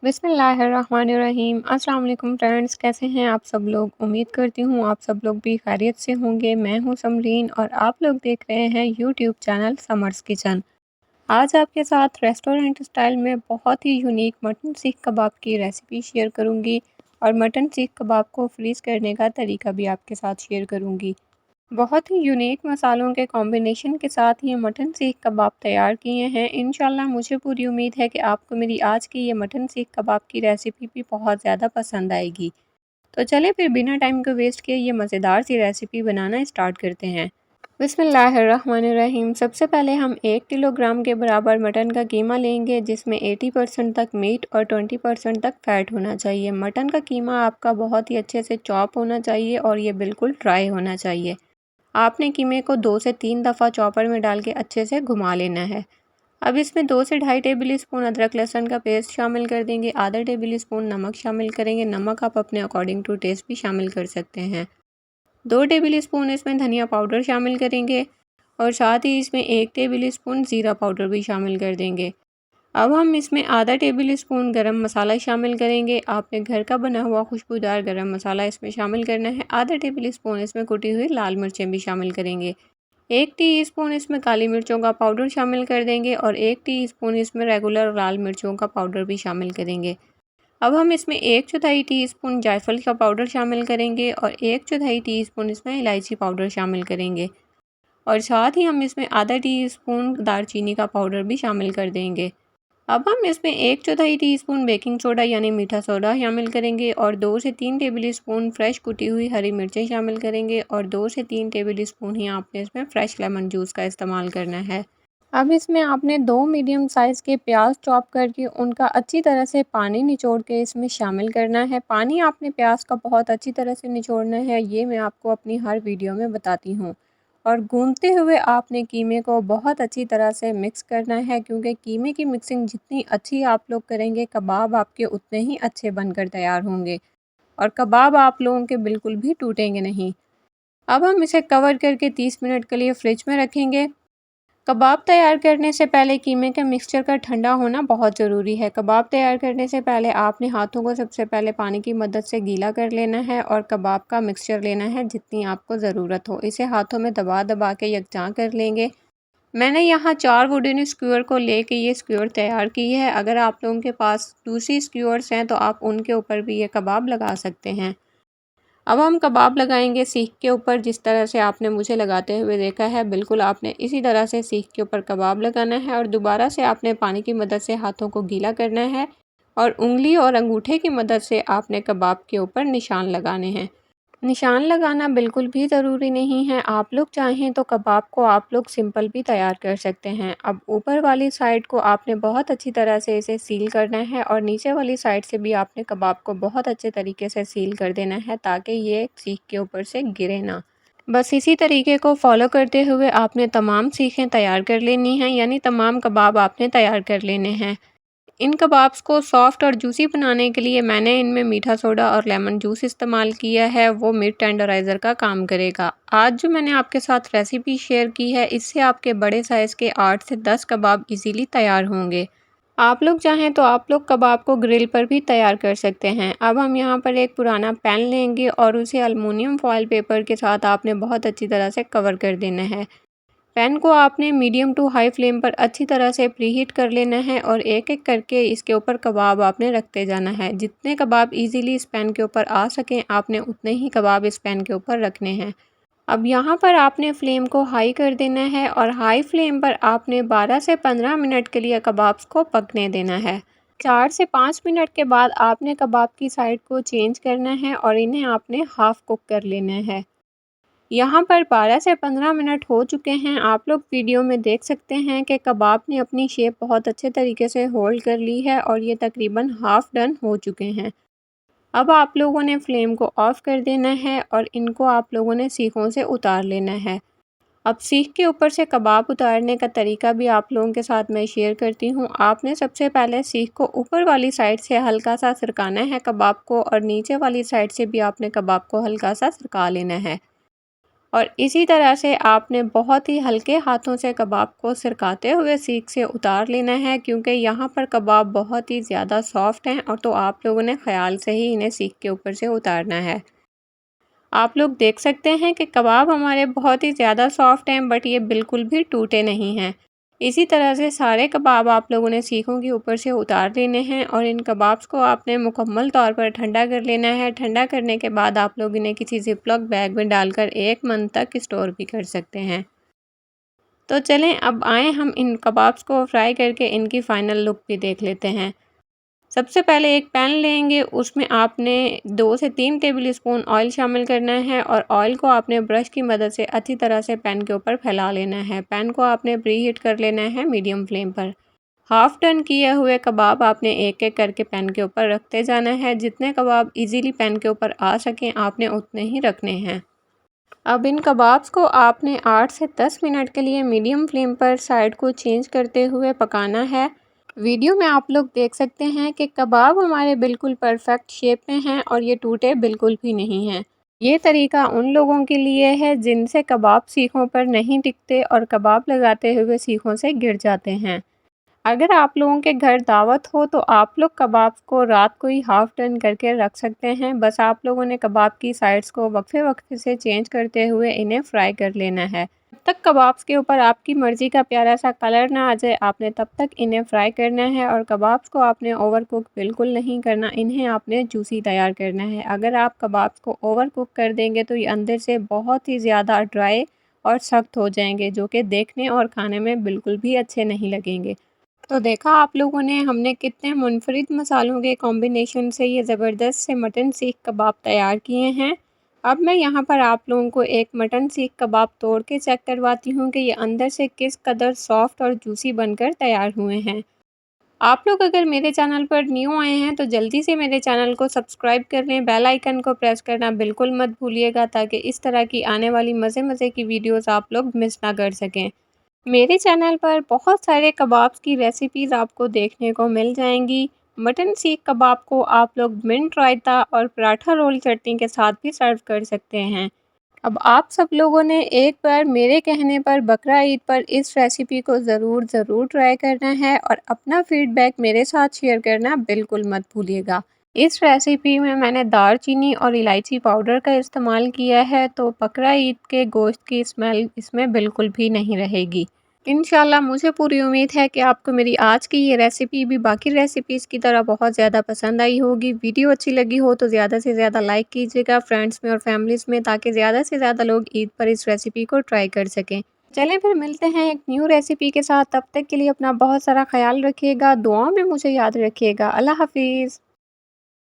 बिस्मिल्लाहिर्रहमानिर्रहीम। अस्सलाम वालेकुम फ्रेंड्स, कैसे हैं आप सब लोग। उम्मीद करती हूँ आप सब लोग भी खैरियत से होंगे। मैं हूँ समरीन और आप लोग देख रहे हैं यूट्यूब चैनल समर्स किचन। आज आपके साथ रेस्टोरेंट स्टाइल में बहुत ही यूनिक मटन सीख कबाब की रेसिपी शेयर करूँगी और मटन सीख कबाब को फ्रीज़ करने का तरीका भी आपके साथ शेयर करूँगी। बहुत ही यूनिक मसालों के कॉम्बिनेशन के साथ ये मटन सीख कबाब तैयार किए हैं। इंशाल्लाह मुझे पूरी उम्मीद है कि आपको मेरी आज की ये मटन सीख कबाब की रेसिपी भी बहुत ज़्यादा पसंद आएगी। तो चलिए फिर बिना टाइम को वेस्ट किए ये मज़ेदार सी रेसिपी बनाना स्टार्ट करते हैं। बिस्मिल्लाहिर्रहमानिर्रहीम। सबसे पहले हम 1 किलोग्राम के बराबर मटन का कीमा लेंगे, जिसमें 80% तक मीट और 20% तक फ़ैट होना चाहिए। मटन का कीमा आपका बहुत ही अच्छे से चॉप होना चाहिए और ये बिल्कुल ड्राई होना चाहिए। आपने कीमे को 2 से 3 दफ़ा चॉपर में डाल के अच्छे से घुमा लेना है। अब इसमें 2 से ढाई टेबल स्पून अदरक लहसुन का पेस्ट शामिल कर देंगे। आधा टेबल स्पून नमक शामिल करेंगे। नमक आप अपने अकॉर्डिंग टू टेस्ट भी शामिल कर सकते हैं। 2 टेबल स्पून इसमें धनिया पाउडर शामिल करेंगे और साथ ही इसमें 1 टेबल स्पून ज़ीरा पाउडर भी शामिल कर देंगे। अब हम इसमें आधा टेबल स्पून गरम मसाला शामिल करेंगे। आपने घर का बना हुआ खुशबूदार गरम मसाला इसमें शामिल करना है। आधा टेबल स्पून इसमें कुटी हुई लाल मिर्चें भी शामिल करेंगे। 1 टीस्पून इसमें काली मिर्चों का पाउडर शामिल कर देंगे और 1 टीस्पून इसमें रेगुलर लाल मिर्चों का पाउडर भी शामिल करेंगे। अब हम इसमें 1/4 टीस्पून जायफल का पाउडर शामिल करेंगे और 1/4 टीस्पून इसमें इलायची पाउडर शामिल करेंगे और साथ ही हम इसमें आधा टीस्पून दालचीनी का पाउडर भी शामिल कर देंगे। अब हम इसमें 1/4 टीस्पून बेकिंग सोडा यानी मीठा सोडा शामिल करेंगे और 2 से 3 टेबल स्पून फ्रेश कुटी हुई हरी मिर्चें शामिल करेंगे और 2 से 3 टेबल स्पून ही आपने इसमें फ्रेश लेमन जूस का इस्तेमाल करना है। अब इसमें आपने 2 मीडियम साइज़ के प्याज चॉप करके उनका अच्छी तरह से पानी निचोड़ के इसमें शामिल करना है। पानी आपने प्याज का बहुत अच्छी तरह से निचोड़ना है, ये मैं आपको अपनी हर वीडियो में बताती हूँ। और गूंथते हुए आपने कीमे को बहुत अच्छी तरह से मिक्स करना है, क्योंकि कीमे की मिक्सिंग जितनी अच्छी आप लोग करेंगे कबाब आपके उतने ही अच्छे बनकर तैयार होंगे और कबाब आप लोगों के बिल्कुल भी टूटेंगे नहीं। अब हम इसे कवर करके 30 मिनट के लिए फ्रिज में रखेंगे। कबाब तैयार करने से पहले कीमे के मिक्सचर का ठंडा होना बहुत ज़रूरी है। कबाब तैयार करने से पहले आपने हाथों को सबसे पहले पानी की मदद से गीला कर लेना है और कबाब का मिक्सचर लेना है जितनी आपको ज़रूरत हो। इसे हाथों में दबा दबा के यकजां कर लेंगे। मैंने यहाँ 4 वुडन स्क्यूअर को लेके ये स्क्यूअर तैयार की है। अगर आप लोगों के पास दूसरी स्क्यूअर्स हैं तो आप उनके ऊपर भी ये कबाब लगा सकते हैं। अब हम कबाब लगाएंगे सीख के ऊपर। जिस तरह से आपने मुझे लगाते हुए देखा है, बिल्कुल आपने इसी तरह से सीख के ऊपर कबाब लगाना है और दोबारा से आपने पानी की मदद से हाथों को गीला करना है और उंगली और अंगूठे की मदद से आपने कबाब के ऊपर निशान लगाने हैं। निशान लगाना बिल्कुल भी ज़रूरी नहीं है। आप लोग चाहें तो कबाब को आप लोग सिंपल भी तैयार कर सकते हैं। अब ऊपर वाली साइड को आपने बहुत अच्छी तरह से इसे सील करना है और नीचे वाली साइड से भी आपने कबाब को बहुत अच्छे तरीके से सील कर देना है, ताकि ये सीख के ऊपर से गिरे ना। बस इसी तरीके को फॉलो करते हुए आपने तमाम सीखें तैयार कर लेनी हैं, यानी तमाम कबाब आपने तैयार कर लेने हैं। इन कबाब्स को सॉफ़्ट और जूसी बनाने के लिए मैंने इनमें मीठा सोडा और लेमन जूस इस्तेमाल किया है, वो मीट टेंडराइज़र का काम करेगा। आज जो मैंने आपके साथ रेसिपी शेयर की है, इससे आपके बड़े साइज़ के 8 से 10 कबाब इजीली तैयार होंगे। आप लोग चाहें तो आप लोग कबाब को ग्रिल पर भी तैयार कर सकते हैं। अब हम यहाँ पर एक पुराना पैन लेंगे और उसे एल्युमिनियम फॉइल पेपर के साथ आपने बहुत अच्छी तरह से कवर कर देना है। पैन को आपने मीडियम टू हाई फ्लेम पर अच्छी तरह से प्रीहीट कर लेना है और एक एक करके इसके ऊपर कबाब आपने रखते जाना है। जितने कबाब इजीली इस पैन के ऊपर आ सकें, आपने उतने ही कबाब इस पैन के ऊपर रखने हैं। अब यहाँ पर आपने फ्लेम को हाई कर देना है और हाई फ्लेम पर आपने 12 से 15 मिनट के लिए कबाब्स को पकने देना है। 4 से 5 मिनट के बाद आपने कबाब की साइड को चेंज करना है और इन्हें आपने हाफ़ कुक कर लेना है। यहाँ पर 12 से 15 मिनट हो चुके हैं। आप लोग वीडियो में देख सकते हैं कि कबाब ने अपनी शेप बहुत अच्छे तरीके से होल्ड कर ली है और ये तकरीबन हाफ़ डन हो चुके हैं। अब आप लोगों ने फ्लेम को ऑफ़ कर देना है और इनको आप लोगों ने सीखों से उतार लेना है। अब सीख के ऊपर से कबाब उतारने का तरीका भी आप लोगों के साथ मैं शेयर करती हूँ। आपने सबसे पहले सीख को ऊपर वाली साइड से हल्का सा सरकाना है कबाब को और नीचे वाली साइड से भी आपने कबाब को हल्का सा सरका लेना है। और इसी तरह से आपने बहुत ही हल्के हाथों से कबाब को सिरकाते हुए सीख से उतार लेना है, क्योंकि यहाँ पर कबाब बहुत ही ज़्यादा सॉफ्ट हैं और तो आप लोगों ने ख्याल से ही इन्हें सीख के ऊपर से उतारना है। आप लोग देख सकते हैं कि कबाब हमारे बहुत ही ज़्यादा सॉफ्ट हैं, बट ये बिल्कुल भी टूटे नहीं हैं। इसी तरह से सारे कबाब आप लोगों ने सीखों के ऊपर से उतार लेने हैं और इन कबाब्स को आपने मुकम्मल तौर पर ठंडा कर लेना है। ठंडा करने के बाद आप लोग इन्हें किसी ज़िप-लॉक बैग में डालकर 1 मंथ तक स्टोर भी कर सकते हैं। तो चलें अब आएँ हम इन कबाब्स को फ्राई करके इनकी फ़ाइनल लुक भी देख लेते हैं। सबसे पहले एक पैन लेंगे, उसमें आपने 2 से 3 टेबल स्पून ऑयल शामिल करना है और ऑयल को आपने ब्रश की मदद से अच्छी तरह से पैन के ऊपर फैला लेना है। पैन को आपने प्री हीट कर लेना है मीडियम फ्लेम पर। हाफ़ टर्न किए हुए कबाब आपने एक-एक करके पैन के ऊपर रखते जाना है। जितने कबाब इजीली पैन के ऊपर आ सकें आपने उतने ही रखने हैं। अब इन कबाब्स को आपने 8 से 10 मिनट के लिए मीडियम फ्लेम पर साइड को चेंज करते हुए पकाना है। वीडियो में आप लोग देख सकते हैं कि कबाब हमारे बिल्कुल परफेक्ट शेप में हैं और ये टूटे बिल्कुल भी नहीं हैं। ये तरीका उन लोगों के लिए है जिनसे कबाब सीखों पर नहीं टिकते और कबाब लगाते हुए सीखों से गिर जाते हैं। अगर आप लोगों के घर दावत हो तो आप लोग कबाब को रात को ही हाफ़ टर्न करके रख सकते हैं। बस आप लोगों ने कबाब की साइड्स को वक्फे-वक्फे से चेंज करते हुए इन्हें फ्राई कर लेना है। जब तक कबाब्स के ऊपर आपकी मर्ज़ी का प्यारा सा कलर ना आ जाए आपने तब तक इन्हें फ्राई करना है और कबाब्स को आपने ओवर कुक बिल्कुल नहीं करना, इन्हें आपने जूसी तैयार करना है। अगर आप कबाब्स को ओवर कुक कर देंगे तो ये अंदर से बहुत ही ज़्यादा ड्राई और सख्त हो जाएंगे, जो कि देखने और खाने में बिल्कुल भी अच्छे नहीं लगेंगे। तो देखा आप लोगों ने हमने कितने मुनफरिद मसालों के कॉम्बिनेशन से ये ज़बरदस्त से मटन सीख कबाब तैयार किए हैं। अब मैं यहाँ पर आप लोगों को एक मटन सीख कबाब तोड़ के चेक करवाती हूँ कि ये अंदर से किस कदर सॉफ्ट और जूसी बनकर तैयार हुए हैं। आप लोग अगर मेरे चैनल पर न्यू आए हैं तो जल्दी से मेरे चैनल को सब्सक्राइब कर लें, बेल आइकन को प्रेस करना बिल्कुल मत भूलिएगा, ताकि इस तरह की आने वाली मज़े की वीडियोज़ आप लोग मिस ना कर सकें। मेरे चैनल पर बहुत सारे कबाब्स की रेसिपीज़ आपको देखने को मिल जाएंगी। मटन सीख कबाब को आप लोग मिंट रायता और पराठा रोल चटनी के साथ भी सर्व कर सकते हैं। अब आप सब लोगों ने एक बार मेरे कहने पर बकरा ईद पर इस रेसिपी को ज़रूर ट्राई करना है और अपना फीडबैक मेरे साथ शेयर करना बिल्कुल मत भूलिएगा। इस रेसिपी में मैंने दालचीनी और इलायची पाउडर का इस्तेमाल किया है, तो बकरा ईद के गोश्त की स्मेल इसमें बिल्कुल भी नहीं रहेगी। इंशाल्लाह मुझे पूरी उम्मीद है कि आपको मेरी आज की ये रेसिपी भी बाकी रेसिपीज़ की तरह बहुत ज़्यादा पसंद आई होगी। वीडियो अच्छी लगी हो तो ज़्यादा से ज़्यादा लाइक कीजिएगा फ्रेंड्स में और फैमिलीज़ में, ताकि ज़्यादा से ज़्यादा लोग ईद पर इस रेसिपी को ट्राई कर सकें। चलें फिर मिलते हैं एक न्यू रेसिपी के साथ, तब तक के लिए अपना बहुत सारा ख्याल रखिएगा, दुआओं में मुझे याद रखिएगा। अल्लाह हाफिज़।